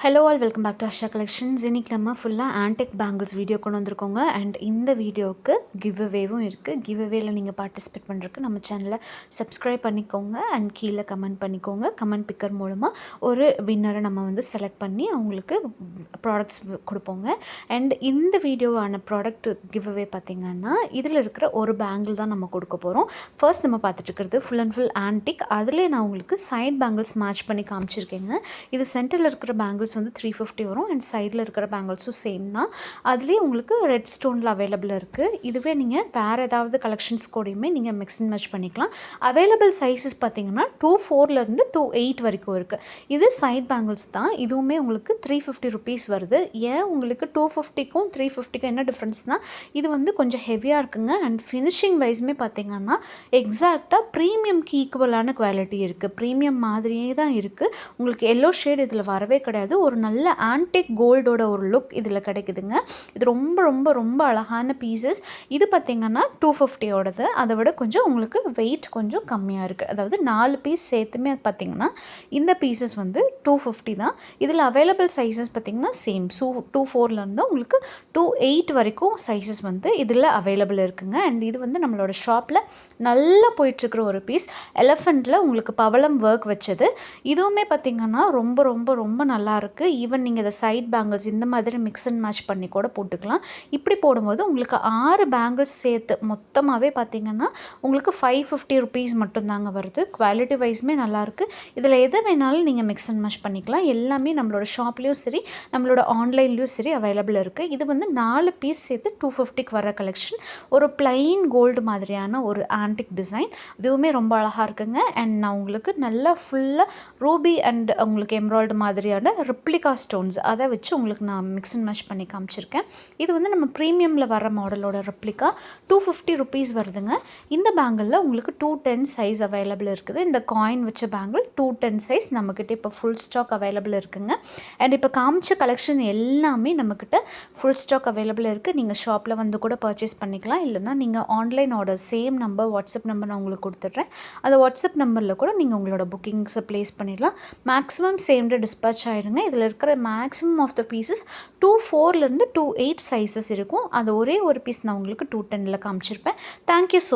Hello all welcome back to Asha collections. இன்றைக்கி நம்ம ஃபுல்லாக ஆன்டிக் பேங்கிள்ஸ் வீடியோ கொண்டு வந்திருக்கோங்க. அண்ட் இந்த வீடியோவுக்கு கிவ் அவேவும் இருக்குது. கிவ் அவேல நீங்கள் பார்ட்டிசிபேட் பண்ணுறதுக்கு நம்ம சேனலை சப்ஸ்கிரைப் பண்ணிக்கோங்க அண்ட் கீழே கமெண்ட் பண்ணிக்கோங்க. கமெண்ட் பிக்கர் மூலமாக ஒரு வின்னரை நம்ம வந்து செலக்ட் பண்ணி அவங்களுக்கு ப்ராடக்ட்ஸ் கொடுப்போங்க. அண்ட் இந்த வீடியோவான ப்ராடக்ட் கிவ் அவே பார்த்திங்கன்னா இதில் இருக்கிற ஒரு பேங்கிள் தான் நம்ம கொடுக்க போகிறோம். ஃபர்ஸ்ட் நம்ம பார்த்துட்டு இருக்கிறது ஃபுல் அண்ட் ஃபுல் ஆன்டிக். அதிலே நான் உங்களுக்கு சைட் பேங்கிள்ஸ் மேட்ச் பண்ணி காமிச்சிருக்கேங்க. இது சென்டரில் இருக்கிற பேங்கிள்ஸ் வந்து 350 வரும் அண்ட் சைடில் இருக்கிற பேங்கிள்ஸும் சேம் தான். அதுலேயே உங்களுக்கு ரெட் ஸ்டோனில் அவைலபிள் இருக்குது. இதுவே நீங்கள் வேறு ஏதாவது கலெக்ஷன்ஸ் கூடயுமே நீங்கள் மிக்ஸ் அண்ட் மேட்ச் பண்ணிக்கலாம். அவைலபிள் சைஸஸ் பார்த்தீங்கன்னா 2.4 2.8 வரைக்கும் இருக்குது. இது சைட் பேங்கிள்ஸ் தான். இதுவுமே உங்களுக்கு 350 ருபீஸ் வருது. ஏன் உங்களுக்கு 250க்கும் 350க்கும் என்ன டிஃப்ரென்ஸ்னால் இது வந்து கொஞ்சம் ஹெவியாக இருக்குங்க. அண்ட் ஃபினிஷிங் வைஸுமே பார்த்தீங்கன்னா எக்ஸாக்டாக ப்ரீமியம்க்கு ஈக்குவலான குவாலிட்டி இருக்குது. ப்ரீமியம் மாதிரியே தான் இருக்குது. உங்களுக்கு எல்லோ ஷேட் இதில் வரவே கிடையாது. ஒரு நல்ல ஆன்டிக் கோல்டோட ஒரு லுக் இதில் கிடைக்குதுங்க. இது ரொம்ப ரொம்ப ரொம்ப அழகான பீசஸ். இது பார்த்திங்கன்னா 250ஓடது. அதை விட கொஞ்சம் உங்களுக்கு வெயிட் கொஞ்சம் கம்மியாக இருக்குது. அதாவது 4 பீஸ் சேர்த்துமே பார்த்திங்கன்னா இந்த பீசஸ் வந்து 250 தான். இதில் அவைலபிள் சைஸஸ் பார்த்திங்கன்னா சேம் 2.4 உங்களுக்கு 2.8 வரைக்கும் சைஸஸ் வந்து இதில் அவைலபிள் இருக்குங்க. அண்ட் இது வந்து நம்மளோட ஷாப்பில் நல்லா போயிட்டுருக்கிற ஒரு பீஸ். எலஃபண்ட்டில் உங்களுக்கு பவளம் ஒர்க் வச்சது. இதுவுமே பார்த்திங்கன்னா ரொம்ப ரொம்ப ரொம்ப நல்லாயிருக்கு. ஈவன் நீங்கள் இதை சைட் பேங்கிள்ஸ் இந்த மாதிரி மிக்ஸ் அண்ட் மேட்ச் பண்ணி கூட போட்டுக்கலாம். இப்படி போடும்போது உங்களுக்கு 6 பேங்கிள்ஸ் சேர்த்து மொத்தமாகவே பார்த்திங்கன்னா உங்களுக்கு 550 ருபீஸ் மட்டும்தாங்க வருது. குவாலிட்டி வைஸுமே நல்லாயிருக்கு. இதில் எதை வேணாலும் நீங்கள் மிக்ஸ் அண்ட் மேட்ச் பண்ணிக்கலாம். எல்லாமே நம்மளோட ஷாப்லேயும் சரி நம்மளோட ஆன்லைன்லேயும் சரி அவைலபிள் இருக்குது. இது வந்து 4 பீஸ் சேர்த்து 250க்கு வர கலெக்ஷன். ஒரு பிளைன் கோல்டு மாதிரியான ஒரு ஆன்டிக் டிசைன். இதுவுமே ரொம்ப அழகாக இருக்குங்க. அண்ட் நான் உங்களுக்கு நல்லா ஃபுல்லாக ரூபி அண்ட் உங்களுக்கு எம்ப்ராய்டு மாதிரியான ரிப்ளிகா ஸ்டோன்ஸ் அதை வச்சு உங்களுக்கு நான் மிக்ஸ் அண்ட் மேட்ச் பண்ணி காமிச்சிருக்கேன். இது வந்து நம்ம ப்ரீமியமில் வர மாடலோட ரிப்ளிகா 250 ருபீஸ் வருதுங்க. இந்த பேங்கிளில் உங்களுக்கு 210 சைஸ் அவைலபிள் இருக்குது. இந்த காயின் வச்ச பேங்கிள் 210 சைஸ் நம்மக்கிட்ட இப்போ ஃபுல் ஸ்டாக் அவைலபிள் இருக்குங்க. அண்ட் இப்போ காமிச்ச கலெக்ஷன் எல்லாமே நம்மக்கிட்ட ஃபுல் ஸ்டாக் அவைலபிள் இருக்குது. நீங்கள் ஷாப்பில் வந்து கூட பர்ச்சேஸ் பண்ணிக்கலாம். இல்லைனா நீங்கள் online order same number WhatsApp number நான் உங்களுக்கு கொடுத்துட்றேன். அந்த வாட்ஸ்அப் நம்பரில் கூட நீங்கள் உங்களோட புக்கிங்ஸை ப்ளேஸ் பண்ணிடலாம். மேக்ஸிமம் சேம் டே டிஸ்பேச் ஆகிடுங்க. இதில் இருக்கிற maximum of the pieces 2.4 2.8 sizes இருக்கும். அது ஒரே ஒரு பீஸ் நான் உங்களுக்கு 210 காமிச்சிருப்பேன். Thank you so